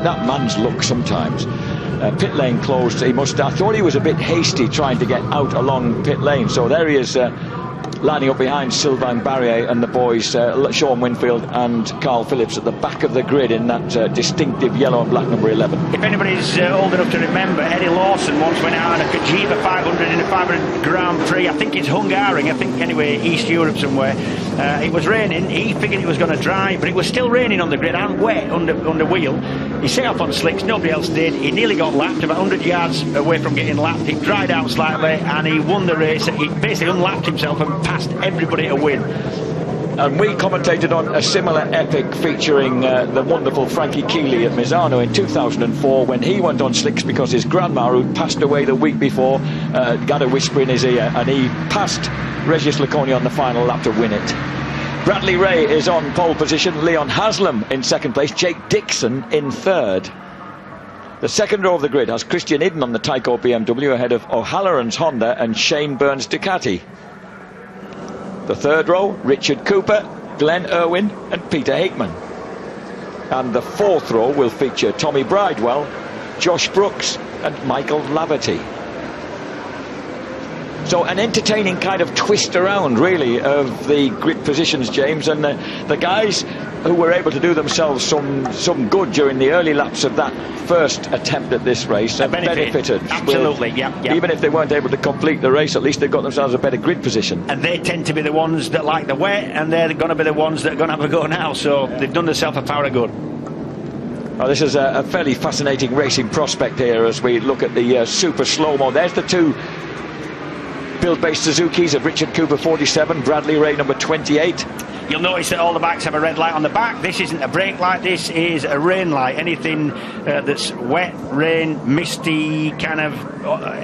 that man's luck sometimes. Pit lane closed. I thought he was a bit hasty trying to get out along pit lane. So there he is, lining up behind Sylvain Barrier and the boys, Sean Winfield and Carl Phillips, at the back of the grid in that distinctive yellow and black number 11. If anybody's old enough to remember, Eddie Lawson once went out on a Kajiva 500 in a 500 Grand Prix. I think it's Hungary, anyway, East Europe somewhere. It was raining. He figured it was going to dry, but it was still raining on the grid and wet under wheel. He set off on slicks, nobody else did. He nearly got lapped, about 100 yards away from getting lapped. He dried out slightly and he won the race. He basically unlapped himself and passed everybody to win. And we commentated on a similar epic featuring the wonderful Frankie Keeley at Misano in 2004, when he went on slicks because his grandma, who'd passed away the week before, got a whisper in his ear, and he passed Regis Laconi on the final lap to win it. Bradley Ray is on pole position, Leon Haslam in second place, Jake Dixon in third. The second row of the grid has Christian Idden on the Tyco BMW ahead of O'Halloran's Honda and Shane Byrne's Ducati. The third row, Richard Cooper, Glenn Irwin and Peter Hickman. And the fourth row will feature Tommy Bridewell, Josh Brooks and Michael Laverty. So an entertaining kind of twist around, really, of the grid positions, James, and the guys who were able to do themselves some good during the early laps of that first attempt at this race have benefited. Absolutely, yeah. Even if they weren't able to complete the race, at least they've got themselves a better grid position. And they tend to be the ones that like the wet, and they're going to be the ones that are going to have a go now, so they've done themselves a power of good. Well, this is a fairly fascinating racing prospect here as we look at the super slow-mo. There's the two build-based Suzukis of Richard Cooper 47, Bradley Ray number 28. You'll notice that all the bikes have a red light on the back. This isn't a brake light, this is a rain light. Anything that's wet, rain, misty, kind of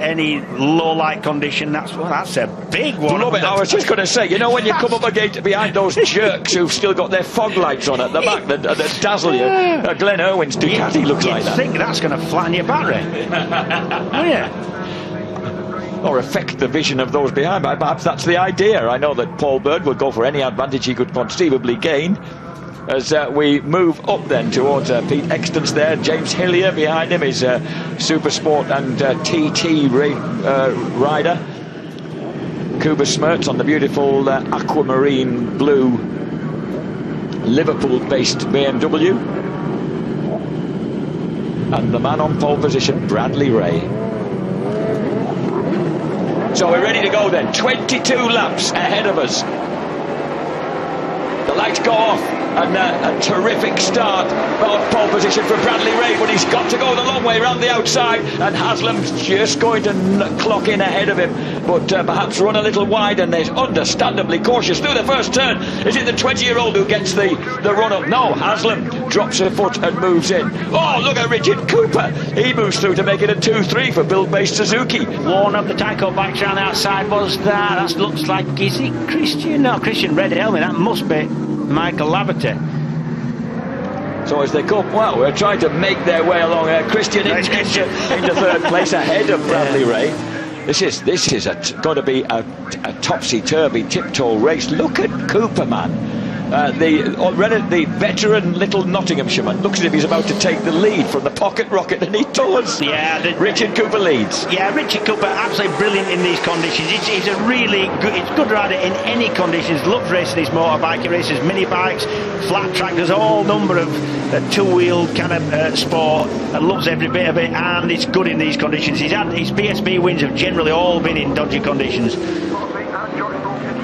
any low light condition, that's a big one. Love it. I was just going to say, you know, when you come up against behind those jerks who've still got their fog lights on at the back that dazzle you, Glenn Irwin's Ducati looks like that. I think that's going to flatten your battery. Oh yeah. Or affect the vision of those behind. Perhaps that's the idea. I know that Paul Bird will go for any advantage he could conceivably gain. As we move up then towards Pete Exton's there, James Hillier behind him is Super Sport and TT rider. Kuba Smertz on the beautiful aquamarine blue Liverpool-based BMW. And the man on pole position, Bradley Ray. So we're ready to go then. 22 laps ahead of us. The lights go off, and a terrific start on pole position for Bradley Ray, but he's got to go the long way around the outside, and Haslam's just going to clock in ahead of him, but perhaps run a little wide, and they're understandably cautious through the first turn. Is it the 20-year-old who gets the run-up? No, Haslam drops her foot and moves in. Oh, look at Richard Cooper. He moves through to make it a 2-3 for build-based Suzuki. One of the Tyco bikes around the outside was that. That looks like, is it Christian? No, Christian red helmet. That must be Michael Laverty. So as they come, well, we're trying to make their way along. Christian into third place ahead of Bradley Ray. This is going to be a topsy-turvy, tiptoe race. Look at Cooper, man. The veteran little Nottinghamshireman looks as if he's about to take the lead from the pocket rocket, and he does. Yeah, Richard Cooper leads. Yeah, Richard Cooper absolutely brilliant in these conditions. He's a really good rider in any conditions. Loves racing his motorbike. He races mini bikes, flat track. There's all number of two-wheel kind of sport, and loves every bit of it. And it's good in these conditions. His PSB wins have generally all been in dodgy conditions.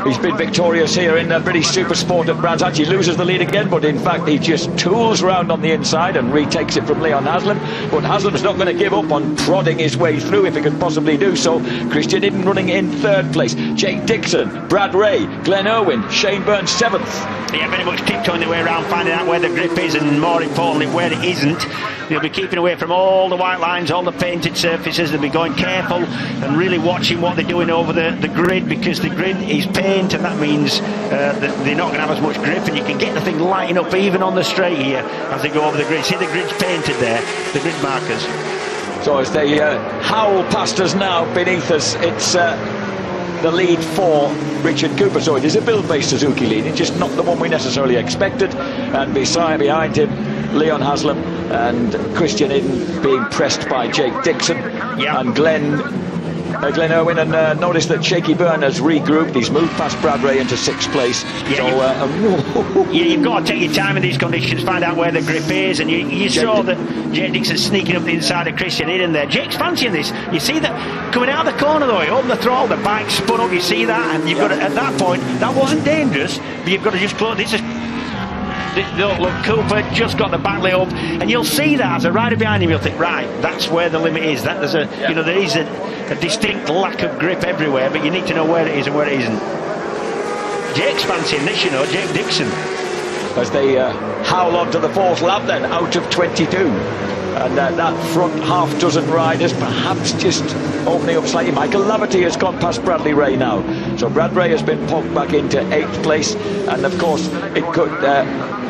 He's been victorious here in British Super Sport at Brands Hatch. He loses the lead again, but in fact he just tools round on the inside and retakes it from Leon Haslam. But Haslam's not going to give up on prodding his way through if he can possibly do so. Christian Idden running in third place. Jake Dixon, Brad Ray, Glenn Irwin, Shane Byrne seventh. Yeah, very much tiptoeing their way around, finding out where the grip is and more importantly where it isn't. They'll be keeping away from all the white lines, all the painted surfaces. They'll be going careful and really watching what they're doing over the grid, because the grid is paint, and that means that they're not going to have as much grip, and you can get the thing lighting up even on the straight here as they go over the grid. See, the grid's painted there, the grid markers. So as they howl past us now beneath us, it's the lead for Richard Cooper. So it is a build-based Suzuki lead. It's just not the one we necessarily expected, and behind him Leon Haslam and Christian Iden being pressed by Jake Dixon. And Glenn Irwin, and notice that Shaky Byrne has regrouped. He's moved past Brad Ray into 6th place. You've got to take your time in these conditions, find out where the grip is, and you saw that Jake Dixon sneaking up the inside of Christian Iden there. Jake's fancying this. You see that coming out of the corner though, he opened the throttle, the bike spun up, you see that, and you've got to, at that point, that wasn't dangerous, but you've got to just close. Look, Cooper just got the back lit up, and you'll see that as a rider behind him, you'll think, right, that's where the limit is. That there's there is a distinct lack of grip everywhere, but you need to know where it is and where it isn't. Jake's fancying this, Jake Dixon. As they howl on to the 4th lap then, out of 22. And that front half dozen riders perhaps just opening up slightly. Michael Laverty has gone past Bradley Ray now. So Brad Ray has been popped back into 8th place. And of course, it could...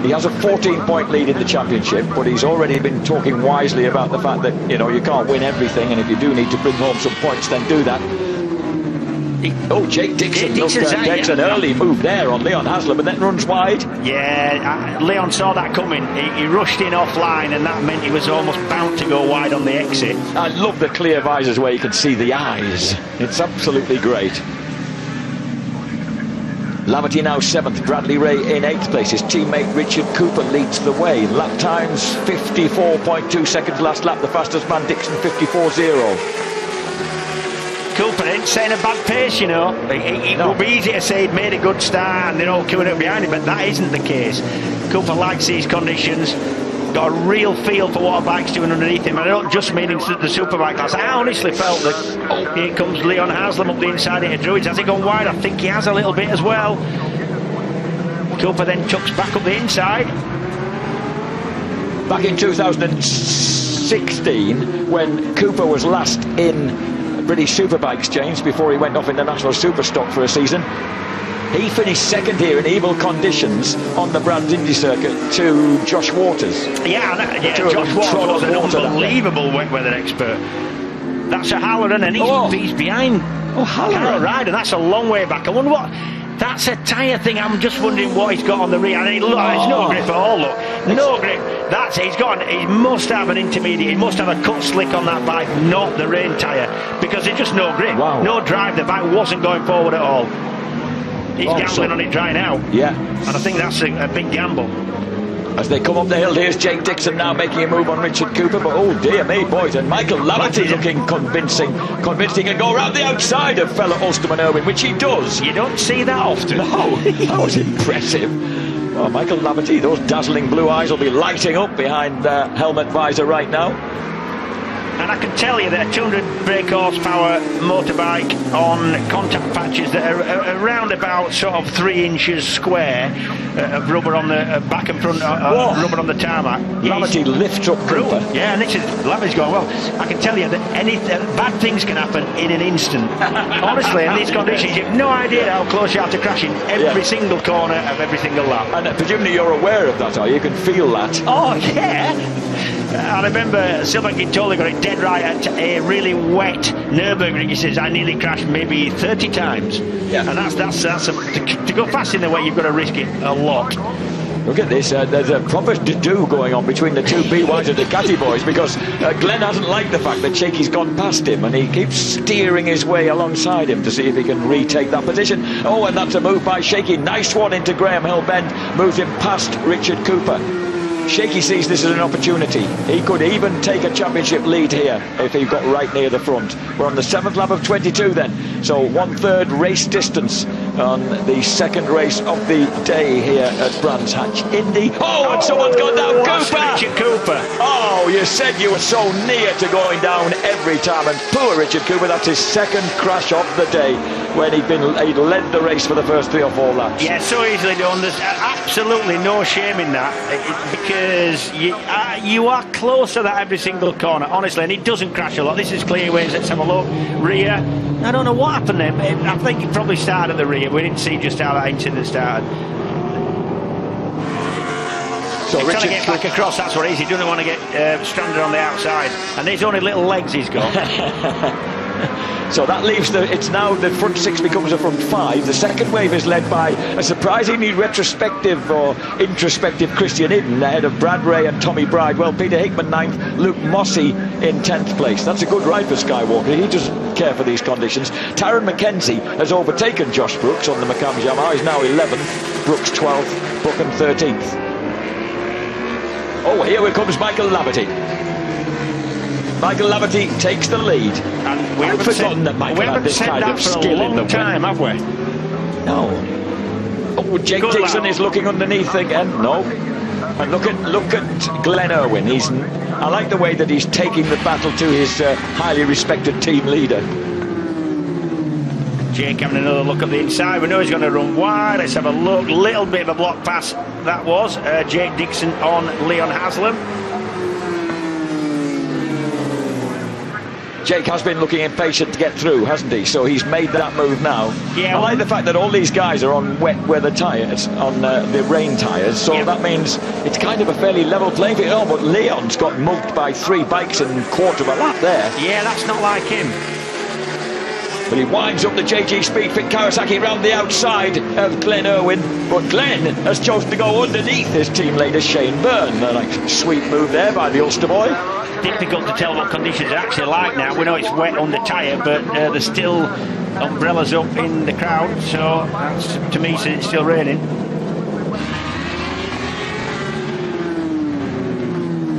he has a 14-point lead in the championship, but he's already been talking wisely about the fact that, you can't win everything, and if you do need to bring home some points, then do that. Jake Dixon takes an early move there on Leon Haslam, and then runs wide. Yeah, Leon saw that coming. He rushed in offline, and that meant he was almost bound to go wide on the exit. I love the clear visors where you can see the eyes. It's absolutely great. Laverty now 7th, Bradley Ray in 8th place. His teammate Richard Cooper leads the way. Lap times 54.2 seconds last lap. The fastest man Dixon 54.0. Cooper ain't saying a bad pace, It would be easy to say he'd made a good start and they're all coming up behind him, but that isn't the case. Cooper likes these conditions, got a real feel for what a bike's doing underneath him, and I don't just mean the Superbike class. I honestly felt that here comes Leon Haslam up the inside into Druids. Has he gone wide? I think he has a little bit as well. Cooper then chucks back up the inside. Back in 2016, when Cooper was last in British Superbike Exchange before he went off international Superstock for a season, he finished 2nd here in evil conditions on the Brands Indy circuit to Josh Waters. Josh Waters was an unbelievable wet weather expert. That's a Halloran, and he's behind Carol Ryder. That's a long way back. I wonder what... That's a tyre thing. I'm just wondering what he's got on the rear. And look, there's no grip at all. Look, no grip. He must have an intermediate. He must have a cut slick on that bike, not the rain tyre, because there's just no grip, no drive. The bike wasn't going forward at all. He's gambling on it drying out. Yeah, and I think that's a big gamble. As they come up the hill, here's Jake Dixon now making a move on Richard Cooper, but oh dear me, boys, and Michael Laverty looking convincing and go around the outside of fella Ulsterman Irwin, which he does. You don't see that often. No, that was impressive. Well, Michael Laverty, those dazzling blue eyes will be lighting up behind the helmet visor right now. And I can tell you that a 200 brake horsepower motorbike on contact patches that are around about sort of 3 inches square of rubber on the back and front, rubber on the tarmac. Laverty lifts up Cooper. Yeah, and Laverty's going well. I can tell you that bad things can happen in an instant. Honestly, in these conditions, you have no idea how close you are to crashing every single corner of every single lap. And presumably you're aware of that, you can feel that. Oh, yeah. I remember Silvergate Tolley got it dead right at a really wet Nürburgring. He says, I nearly crashed maybe 30 times. Yeah. And that's to go fast in the way, you've got to risk it a lot. Look at this, there's a proper to-do going on between the two BYs and the Ducati boys, because Glenn hasn't liked the fact that Shaky's gone past him, and he keeps steering his way alongside him to see if he can retake that position. Oh, and that's a move by Shaky. Nice one into Graham Hill Bend, moves him past Richard Cooper. Shaky sees this as an opportunity. He could even take a championship lead here if he got right near the front. We're on the 7th lap of 22 then, so 1/3 race distance on the 2nd race of the day here at Brands Hatch Indy. Oh, and someone's gone down. Cooper! Richard Cooper. Oh, you said you were so near to going down every time, and poor Richard Cooper, that's his 2nd crash of the day, when he'd led the race for the first 3 or 4 laps. Yeah, so easily done. There's absolutely no shame in that, because you are close to that every single corner, honestly, and he doesn't crash a lot. This is clearways. Let's have a look. Rear. I don't know what happened there. I think it probably started at the rear. We didn't see just how that incident started. So Richard trying to get back across, that's what it is. He doesn't want to get stranded on the outside. And these only little legs he's got. So that leaves it's now the front six becomes a front five. The second wave is led by a surprisingly retrospective or introspective Christian Iden ahead of Brad Ray and Tommy Bridewell, Peter Hickman ninth, Luke Mossey in 10th place. That's a good ride for Skywalker. He doesn't care for these conditions. Taron McKenzie has overtaken Josh Brooks on the McCams Yamaha. He's now 11th, Brooks 12th, Buchan 13th. Oh, here comes Michael Laverty. Michael Laverty takes the lead. And we I've forgotten that Michael had this kind of skill in the time, have we? No. Oh, Jake Good Dixon lad. is looking underneath again. No. And look at Glenn Irwin. I like the way that he's taking the battle to his highly respected team leader. Jake having another look at the inside. We know he's going to run wide. Let's have a look. Little bit of a block pass that was. Jake Dixon on Leon Haslam. Jake has been looking impatient to get through, hasn't he? So he's made that move now. Yeah, I like the fact that all these guys are on wet weather tyres, on the rain tyres, so that means it's kind of a fairly level playing field. Oh, but Leon's got mugged by 3 bikes in a quarter of a lap there. Yeah, that's not like him. But he winds up the JG Speedfit Kawasaki round the outside of Glenn Irwin. But Glenn has chosen to go underneath his team leader Shane Byrne. A nice sweet move there by the Ulster boy. Difficult to tell what conditions are actually like now. We know it's wet under tyre, but there's still umbrellas up in the crowd, so that's, to me, it's still raining.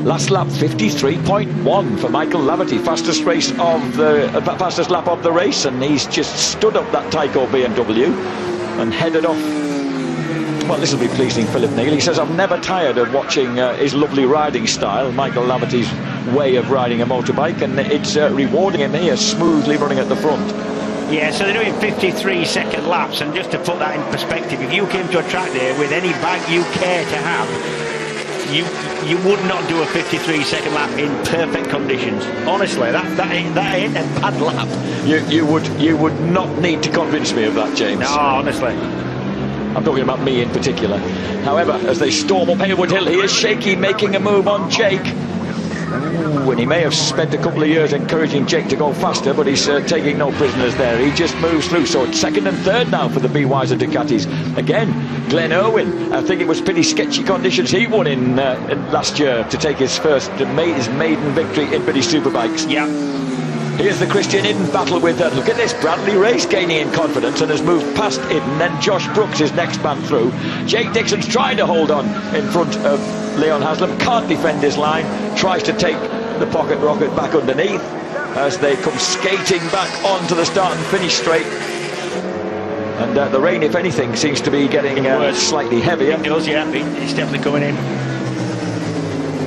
Last lap 53.1 for Michael Laverty, fastest lap of the race, and he's just stood up that Tyco BMW and headed off. Well, this will be pleasing Philip Neal. He says, I'm never tired of watching his lovely riding style, Michael Laverty's way of riding a motorbike, and it's rewarding him here, smoothly running at the front. Yeah, so they're doing 53-second laps, and just to put that in perspective, if you came to a track day with any bike you care to have, you would not do a 53-second lap in perfect conditions. Honestly, that ain't a bad lap. You would not need to convince me of that, James. No, honestly. I'm talking about me in particular. However, as they storm up Haywood Hill, he is shaky, making a move on Jake. Ooh, and he may have spent a couple of years encouraging Jake to go faster, but he's taking no prisoners there. He just moves through. So it's second and third now for the Be-Wiser Ducatis. Again, Glenn Irwin. I think it was pretty sketchy conditions he won in last year to take his maiden victory in British Superbikes. Yeah. Here's the Christian Iden battle with, look at this, Bradley Race gaining in confidence and has moved past Iden. Then Josh Brooks is next man through. Jake Dixon's trying to hold on in front of Leon Haslam, can't defend his line, tries to take the pocket rocket back underneath as they come skating back onto the start and finish straight. And the rain, if anything, seems to be getting slightly heavier. It does, yeah, it's definitely coming in.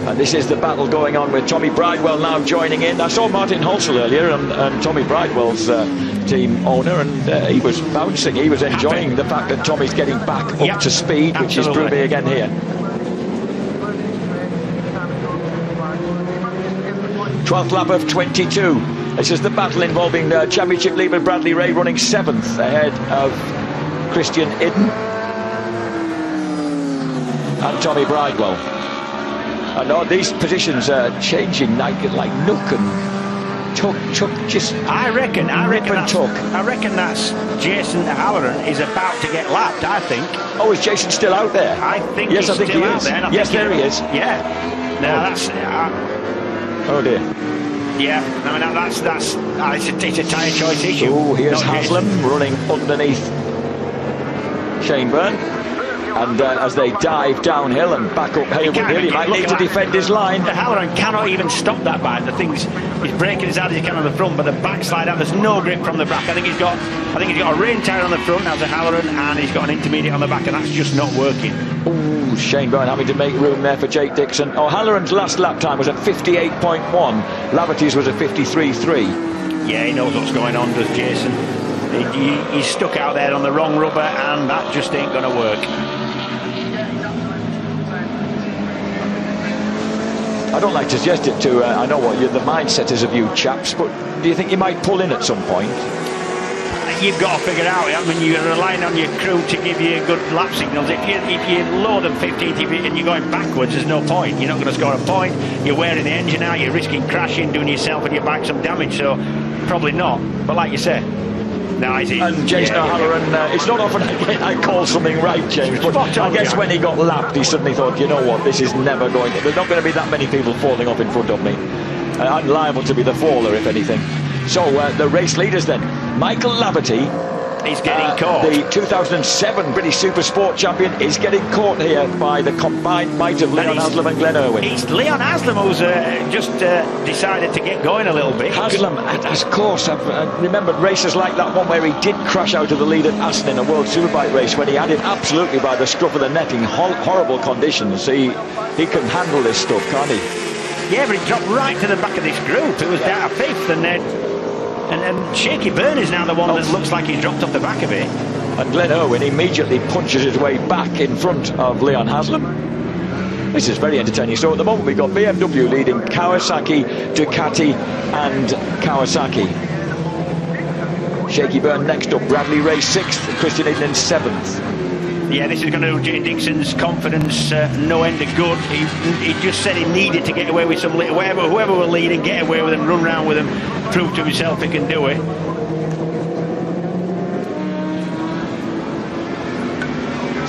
And this is the battle going on with Tommy Bridewell now joining in. I saw Martin Holsel earlier and Tommy Bridewell's team owner, and he was bouncing. He was enjoying the fact that Tommy's getting back up to speed, which is proving again here. 12th lap of 22. This is the battle involving the championship leader Bradley Ray running 7th ahead of Christian Iden and Tommy Bridewell. I know these positions are changing like Nook and Tuck just. I reckon that's Jason Halloran is about to get lapped. I think. Oh, is Jason still out there? I think yes, he's I think still he out is. there. Yes, there he is. Yeah. Now that's. Oh dear. Yeah. I mean it's a tyre choice issue. Oh, here's Haslam running underneath Shane Byrne. And as they dive downhill and back up Haywood Hill, he might need to defend his line. Halloran cannot even stop that bike. The thing's he's braking as hard as he can on the front, but the backslide out, there's no grip from the back. I think he's got a rain tyre on the front now to Halloran, and he's got an intermediate on the back, and that's just not working. Ooh, Shane Byrne having to make room there for Jake Dixon. Oh, Halloran's last lap time was at 58.1. Laverty's was at 53.3. Yeah, he knows what's going on, does Jason. He's stuck out there on the wrong rubber, and that just ain't going to work. I don't like to suggest it to, I know what the mindset is of you chaps, but do you think you might pull in at some point? you've got to figure out. I mean, you're relying on your crew to give you good lap signals. If you lower them 15th and you're going backwards, there's no point. You're not going to score a point. You're wearing the engine out. You're risking crashing, doing yourself and your bike some damage. So probably not. But like you say, no, is it? And Jason O'Halloran, it's not often I call something right, James, but I guess when he got lapped, he suddenly thought, you know what, this is never going to... There's not going to be that many people falling off in front of me. I'm liable to be the faller, if anything. So the race leaders then. Michael Laverty, he's getting caught. The 2007 British Super Sport champion is getting caught here by the combined might of Leon Haslam and Glenn Irwin. It's Leon Haslam who's just decided to get going a little bit. Haslam, of course, I've remembered races like that one where he did crash out of the lead at Aston in a World Superbike race when he had it absolutely by the scruff of the neck in horrible conditions. He can handle this stuff, can't he? Yeah, but he dropped right to the back of this group. It was down a fifth, and then and Shaky Byrne is now the one that looks like he's dropped off the back of it. And Glenn Irwin immediately punches his way back in front of Leon Haslam. This is very entertaining. So at the moment we've got BMW leading Kawasaki, Ducati and Kawasaki. Shaky Byrne next up, Bradley Ray 6th, Christian Edlin 7th. Yeah, this is going to do Jay Dixon's confidence no end of good. He just said he needed to get away with some... Whoever will lead and get away with him, run round with him, prove to himself he can do it.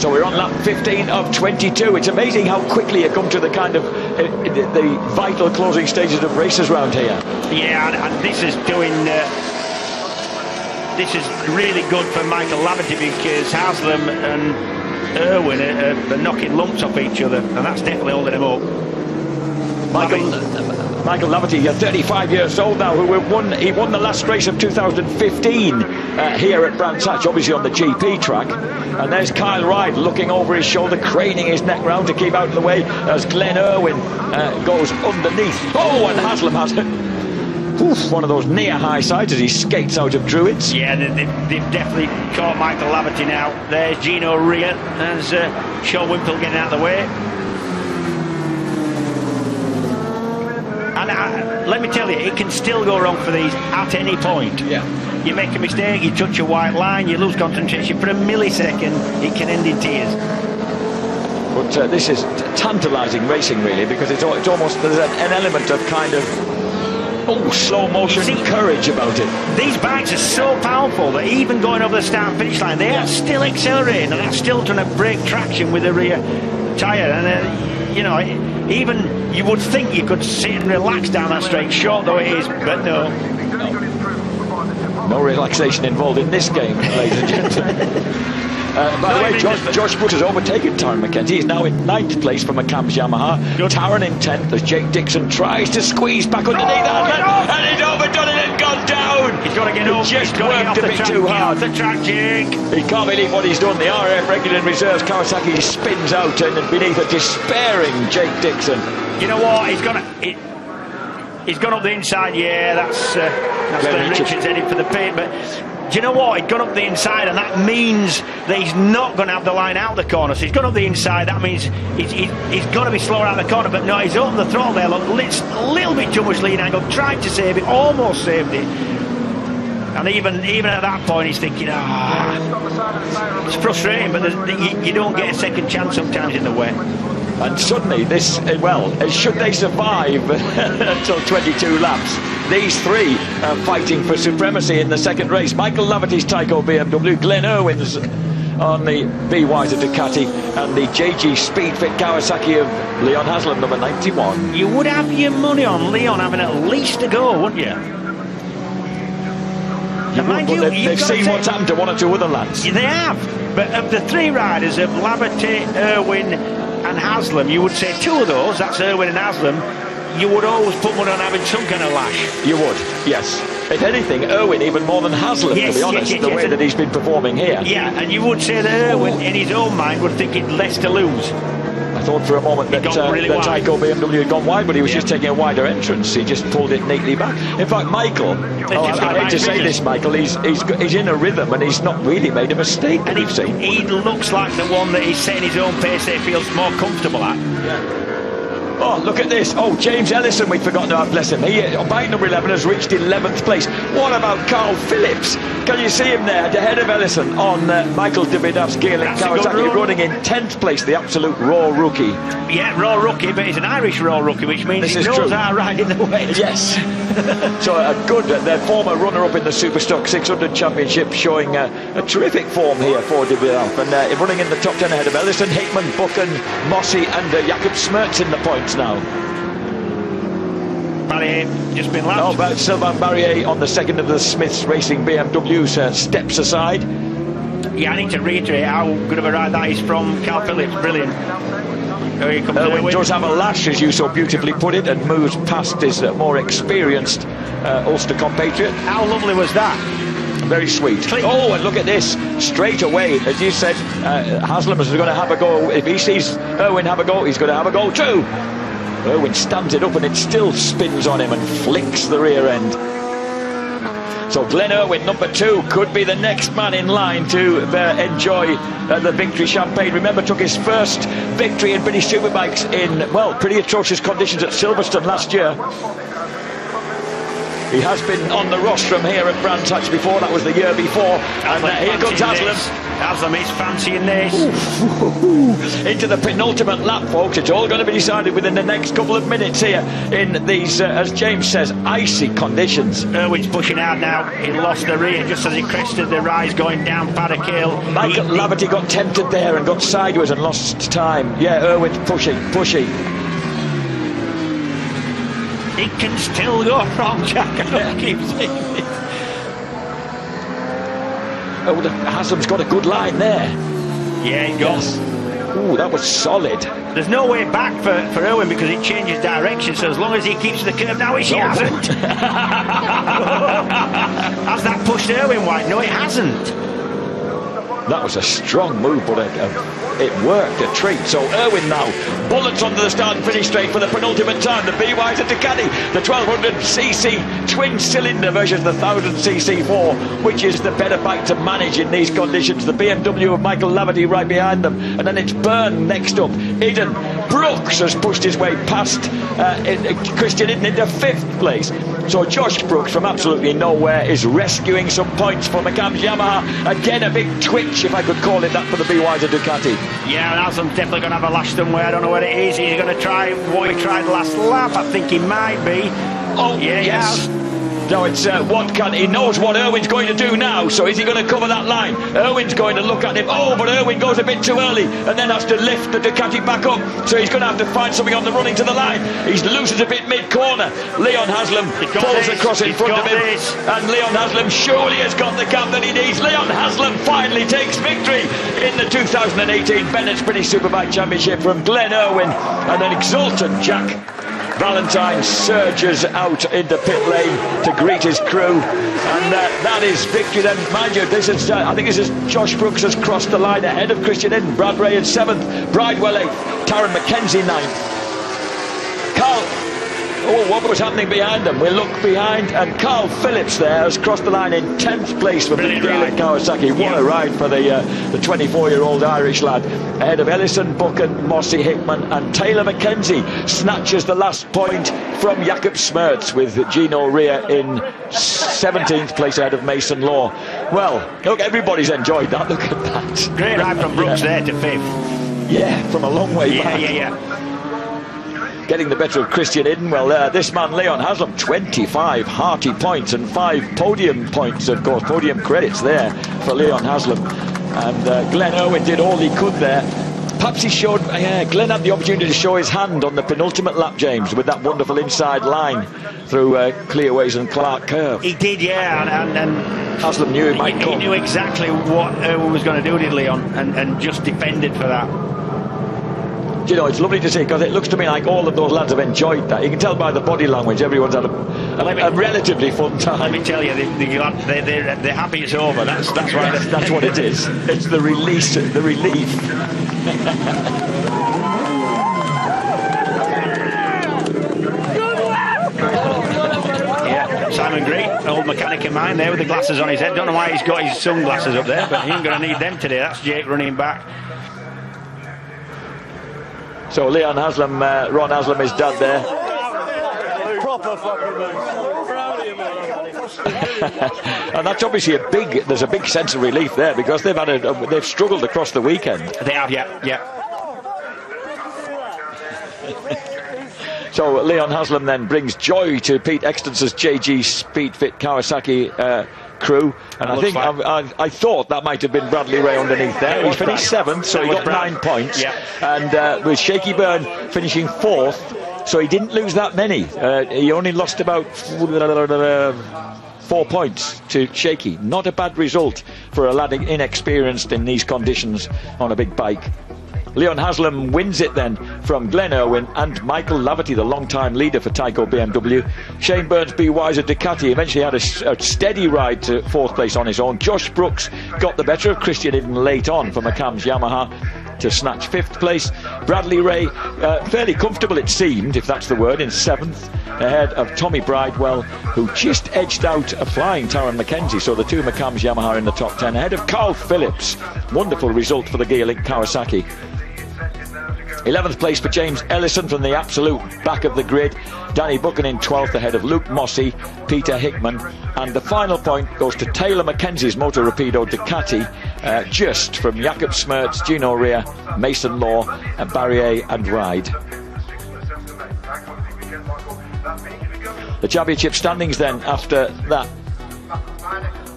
So we're on lap 15 of 22. It's amazing how quickly you come to the kind of the vital closing stages of races around here. Yeah, and this is doing... this is really good for Michael Laverty because Haslam and Irwin are knocking lumps off each other, and that's definitely holding him up. Michael Laverty, 35 years old now, who won the last race of 2015 here at Brands Hatch, obviously on the GP track. And there's Kyle Ryde looking over his shoulder, craning his neck round to keep out of the way as Glenn Irwin goes underneath. Oh, and Haslam has one of those near high sides as he skates out of Druids. Yeah, they've definitely caught Michael Laverty now. There's Gino Ria, there's Sean Wimple getting out of the way. And let me tell you, it can still go wrong for these at any point. Yeah. You make a mistake, you touch a white line, you lose concentration for a millisecond, it can end in tears. But this is tantalising racing, really, because it's almost, there's an element of kind of slow motion courage about it. These bikes are so powerful that even going over the start and finish line, they are still accelerating and they're still trying to break traction with the rear tyre. And you know, even you would think you could sit and relax down that straight, short though it is, but no. No relaxation involved in this game, ladies and gentlemen. By the way, Josh Butt has overtaken Taron Mackenzie. He's now in 9th place for McCamb's Yamaha. Taron in 10th as Jake Dixon tries to squeeze back underneath and he's overdone it and gone down. He's got to get up. Just worked a bit too hard. Get off the track, Jake. He can't believe what he's done. The RF regular in reserves. Kawasaki spins out and beneath a despairing Jake Dixon. You know what? He's gone up the inside. Yeah, that's Glenn Richards heading for the pit, but. Do you know what? He'd gone up the inside, and that means that he's not going to have the line out the corner. So he's gone up the inside. That means he's got to be slower out the corner. But no, he's opened the throttle there. Look, a little bit too much lead angle. Tried to save it, almost saved it. And even at that point, he's thinking, it's frustrating, but you don't get a second chance sometimes in the wet. And suddenly this, should they survive until 22 laps, these three are fighting for supremacy in the second race. Michael Laverty's Tyco BMW, Glenn Irwin's on the Budweiser Ducati, and the JG Speedfit Kawasaki of Leon Haslam, number 91. You would have your money on Leon having at least a go, wouldn't you? They've seen what's happened to one or two other lads. They have, but of the three riders of Laverty, Irwin and Haslam, you would say two of those, that's Irwin and Haslam, you would always put money on having some kind of lash. You would, yes. If anything, Irwin even more than Haslam, to be honest, the way that he's been performing here. Yeah, and you would say that Irwin, in his own mind, would think it less to lose. I thought for a moment that Tyco BMW had gone wide, but he was just taking a wider entrance. He just pulled it neatly back. In fact, Michael, I hate to say this, Michael, he's in a rhythm and he's not really made a mistake. And he looks like the one that he's setting his own pace that he feels more comfortable at. Yeah. Oh, look at this. Oh, James Ellison, we've forgotten about, bless him. He, bike number 11, has reached 11th place. What about Carl Phillips? Can you see him there, ahead of Ellison on Michael Davidov's Gaelic Kawasaki, running in 10th place, the absolute raw rookie. Yeah, raw rookie, but he's an Irish raw rookie, which means he knows how to ride in the wet. Yes. So a good, their former runner-up in the Superstock 600 Championship, showing a terrific form here for Davidov. And running in the top 10 ahead of Ellison, Hickman, Buchan, Mossy and Jakob Smertz in the points now. Barrier just been lapped. Oh, but Sylvain Barrier on the second of the Smiths Racing BMWs steps aside. Yeah, I need to reiterate how good of a ride that is from Carl Phillips. Brilliant. Here comes Irwin does have a lash, as you so beautifully put it, and moves past his more experienced Ulster compatriot. How lovely was that? Very sweet. Oh, and look at this. Straight away, as you said, Haslam is going to have a go. If he sees Irwin have a go, he's going to have a go too. Irwin stands it up and it still spins on him and flicks the rear end. So Glenn Irwin, number 2, could be the next man in line to enjoy the victory champagne. Remember, took his first victory in British Superbikes in, well, pretty atrocious conditions at Silverstone last year. He has been on the rostrum here at Brands Hatch before. That was the year before. And here comes Haslam. Haslam is fancying this. Into the penultimate lap, folks. It's all going to be decided within the next couple of minutes here in these, as James says, icy conditions. Irwin's pushing out now. He lost the rear just as he crested the rise going down Paddock Hill. Michael Laverty got tempted there and got sideways and lost time. Yeah, Irwin's pushing. It can still go wrong, Jack. I keep saying it. Oh, Haslam's got a good line there. Yeah, he does. Ooh, that was solid. There's no way back for Irwin because it changes direction, so as long as he keeps the curve now, he hasn't. Has that pushed Irwin wide? No, it hasn't. That was a strong move, but it worked a treat. So Irwin now bullets onto the start and finish straight for the penultimate time. The BY's at Ducati, the 1200cc twin cylinder versus the 1000cc4, which is the better bike to manage in these conditions. The BMW of Michael Laverty right behind them, and then it's Byrne next up. Iden Brooks has pushed his way past Christian Iden into 5th place. So Josh Brooks from absolutely nowhere is rescuing some points for McCann's Yamaha. Again, a big twitch, if I could call it that, for the BY's at Ducati. Yeah, and Haslam's definitely going to have a lash somewhere. I don't know where it is. He's going to try what he tried last lap. I think he might be. Oh, yeah, yes. No, it's what can he knows what Irwin's going to do now. So is he going to cover that line? Irwin's going to look at him. Oh, but Irwin goes a bit too early and then has to lift the Ducati back up. So he's going to have to find something on the running to the line. He loses a bit mid-corner. Leon Haslam pulls across in front of him. And Leon Haslam surely has got the gap that he needs. Leon Haslam finally takes victory in the 2018 Bennett's British Superbike Championship from Glenn Irwin. And an exultant Jack Valentine surges out into pit lane to greet his crew, and that is victory. Then, mind you, this is I think this is Josh Brooks has crossed the line ahead of Christian Iden. Brad Ray in 7th, Bridewell 8th, Taron McKenzie 9th. Carl, oh, what was happening behind them? We'll look behind, and Carl Phillips there has crossed the line in 10th place for the Gaelic Kawasaki. What a ride for the 24-year-old Irish lad. Ahead of Ellison, Buchan, Mossy, Hickman and Taylor McKenzie snatches the last point from Jakob Smertz, with Gino Rea in 17th place ahead of Mason Law. Well, look, everybody's enjoyed that. Look at that. Great ride from Brooks there to 5th. Yeah, from a long way back. Yeah. Getting the better of Christian Iden. Well, this man Leon Haslam, 25 hearty points and 5 podium points, of course, podium credits there for Leon Haslam. And Glenn Irwin did all he could there. Perhaps he showed, Glenn had the opportunity to show his hand on the penultimate lap, James, with that wonderful inside line through Clearways and Clark Curve. He did, yeah, and Haslam knew it might come. He knew exactly what Irwin was going to do, did Leon, and just defended for that. You know, it's lovely to see, because it looks to me like all of those lads have enjoyed that. You can tell by the body language, everyone's had a relatively fun time. Let me tell you, they're happy it's over. That's why. That's what it is. It's the release, the relief. Yeah, Simon Green, old mechanic of mine there with the glasses on his head. Don't know why he's got his sunglasses up there, but he ain't going to need them today. That's Jake running back. So Leon Haslam, Ron Haslam, his dad there. Proper fucking move. Proud of you, mate. And that's obviously there's a big sense of relief there, because they've struggled across the weekend. They have, yeah. So Leon Haslam then brings joy to Pete Exton's JG Speedfit Kawasaki crew, and I thought that might have been Bradley Ray underneath there. He finished 7th, so he got 9 points, and with Shaky Byrne finishing 4th, so he didn't lose that many. He only lost about 4 points to Shaky. Not a bad result for a lad inexperienced in these conditions on a big bike. Leon Haslam wins it then from Glenn Irwin and Michael Laverty, the long-time leader for Tyco BMW. Shane Burns, B. Wiser, Ducati eventually had a steady ride to 4th place on his own. Josh Brooks got the better of Christian Idden late on for McCann's Yamaha to snatch 5th place. Bradley Ray, fairly comfortable it seemed, if that's the word, in 7th, ahead of Tommy Bridewell, who just edged out a flying Taron McKenzie. So the two McCann's Yamaha in the top 10, ahead of Carl Phillips. Wonderful result for the Gearlink Kawasaki. 11th place for James Ellison from the absolute back of the grid. Danny Buchan in 12th ahead of Luke Mossey, Peter Hickman, and the final point goes to Taylor Mackenzie's Moto Rapido Ducati, just from Jakob Smertz, Gino Rea, Mason Law, Barrier and Ride. The championship standings then after that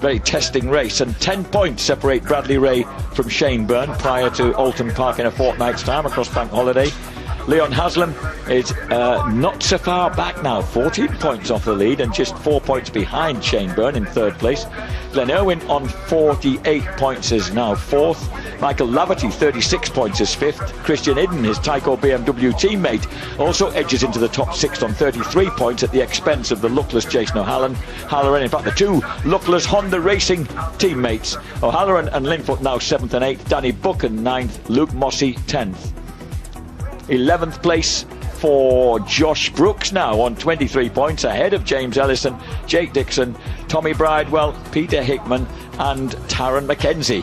very testing race, and 10 points separate Bradley Ray from Shane Byrne prior to Alton Park in a fortnight's time across bank holiday. Leon Haslam is not so far back now, 14 points off the lead and just 4 points behind Shane Byrne in 3rd place. Glenn Irwin on 48 points is now 4th. Michael Laverty, 36 points, is 5th. Christian Idden, his Tyco BMW teammate, also edges into the top 6 on 33 points at the expense of the luckless Jason O'Halloran. In fact, the two luckless Honda Racing teammates, O'Halloran and Linfoot, now 7th and 8th. Danny Buchan 9th, Luke Mossey 10th. 11th place for Josh Brooks now on 23 points, ahead of James Ellison, Jake Dixon, Tommy Bridewell, Peter Hickman and Taron McKenzie.